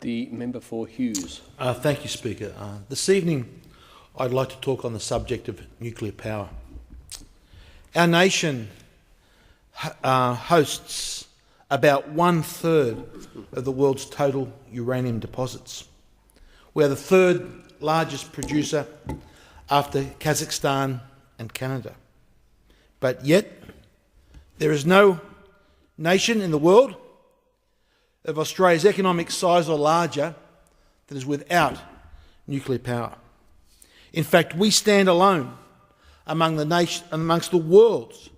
The member for Hughes. Thank you, Speaker. This evening I'd like to talk on the subject of nuclear power. Our nation hosts about 1/3 of the world's total uranium deposits. We are the third largest producer after Kazakhstan and Canada. But yet, there is no nation in the world of Australia's economic size or larger that is without nuclear power. In fact, we stand alone amongst the world's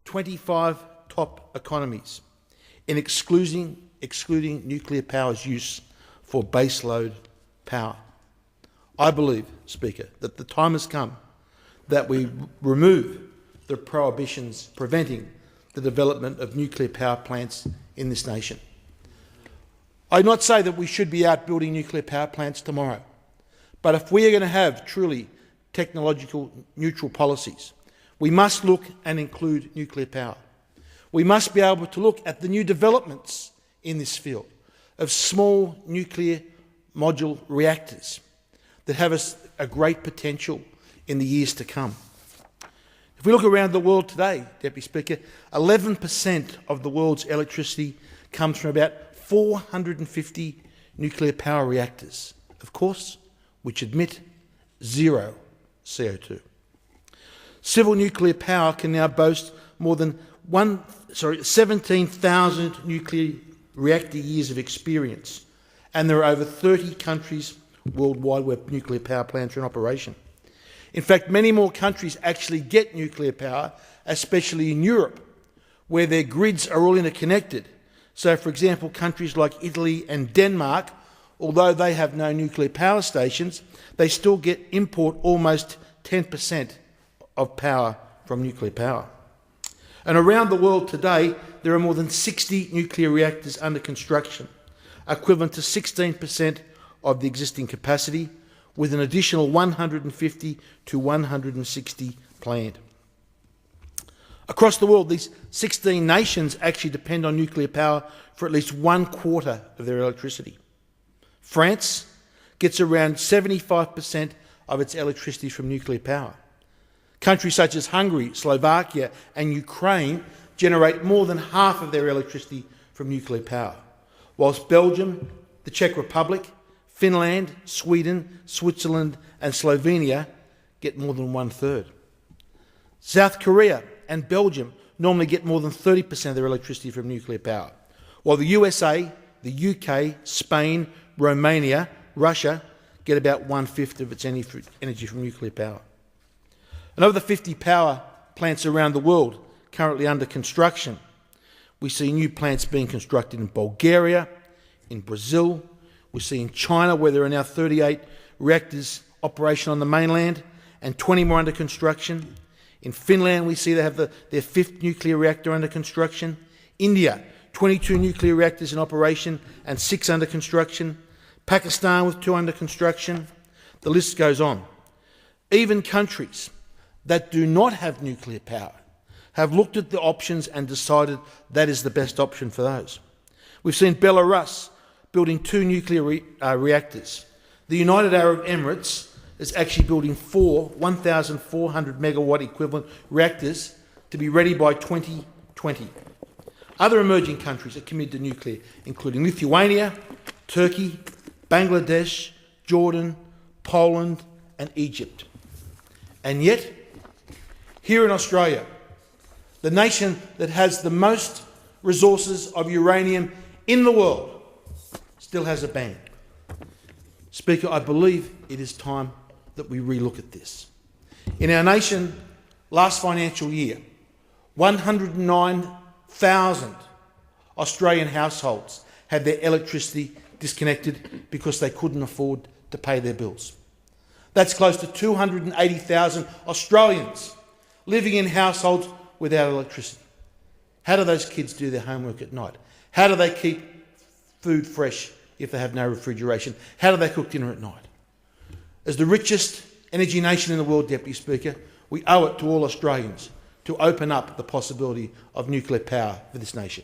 25 top economies in excluding nuclear power's use for baseload power. I believe, Speaker, that the time has come that we remove the prohibitions preventing the development of nuclear power plants in this nation. I do not say that we should be out building nuclear power plants tomorrow, but if we are going to have truly technological neutral policies, we must look and include nuclear power. We must be able to look at the new developments in this field of small nuclear modular reactors that have a great potential in the years to come. If we look around the world today, Deputy Speaker, 11% of the world's electricity comes from about 450 nuclear power reactors, of course, which emit zero CO2. Civil nuclear power can now boast more than 17,000 nuclear reactor years of experience, and there are over 30 countries worldwide where nuclear power plants are in operation. In fact, many more countries actually get nuclear power, especially in Europe, where their grids are all interconnected. So, for example, countries like Italy and Denmark, although they have no nuclear power stations, they still import almost 10% of power from nuclear power. And around the world today, there are more than 60 nuclear reactors under construction, equivalent to 16% of the existing capacity, with an additional 150 to 160 planned. Across the world, these 16 nations actually depend on nuclear power for at least 1/4 of their electricity. France gets around 75% of its electricity from nuclear power. Countries such as Hungary, Slovakia and Ukraine generate more than half of their electricity from nuclear power, whilst Belgium, the Czech Republic, Finland, Sweden, Switzerland and Slovenia get more than 1/3. South Korea and Belgium normally get more than 30% of their electricity from nuclear power, while the USA, the UK, Spain, Romania, Russia get about 1/5 of its energy from nuclear power. And of the 50 power plants around the world currently under construction, we see new plants being constructed in Bulgaria, in Brazil. We see in China, where there are now 38 reactors operational on the mainland and 20 more under construction. In Finland, we see they have their 5th nuclear reactor under construction. India, 22 nuclear reactors in operation and 6 under construction. Pakistan with 2 under construction. The list goes on. Even countries that do not have nuclear power have looked at the options and decided that is the best option for those. We've seen Belarus building 2 nuclear reactors. The United Arab Emirates is actually building 4 1,400 megawatt equivalent reactors to be ready by 2020. Other emerging countries are committed to nuclear, including Lithuania, Turkey, Bangladesh, Jordan, Poland and Egypt. And yet, here in Australia, the nation that has the most resources of uranium in the world still has a ban. Speaker, I believe it is time that we relook at this. In our nation, last financial year, 109,000 Australian households had their electricity disconnected because they couldn't afford to pay their bills. That's close to 280,000 Australians living in households without electricity. How do those kids do their homework at night? How do they keep food fresh if they have no refrigeration? How do they cook dinner at night? As the richest energy nation in the world, Deputy Speaker, we owe it to all Australians to open up the possibility of nuclear power for this nation.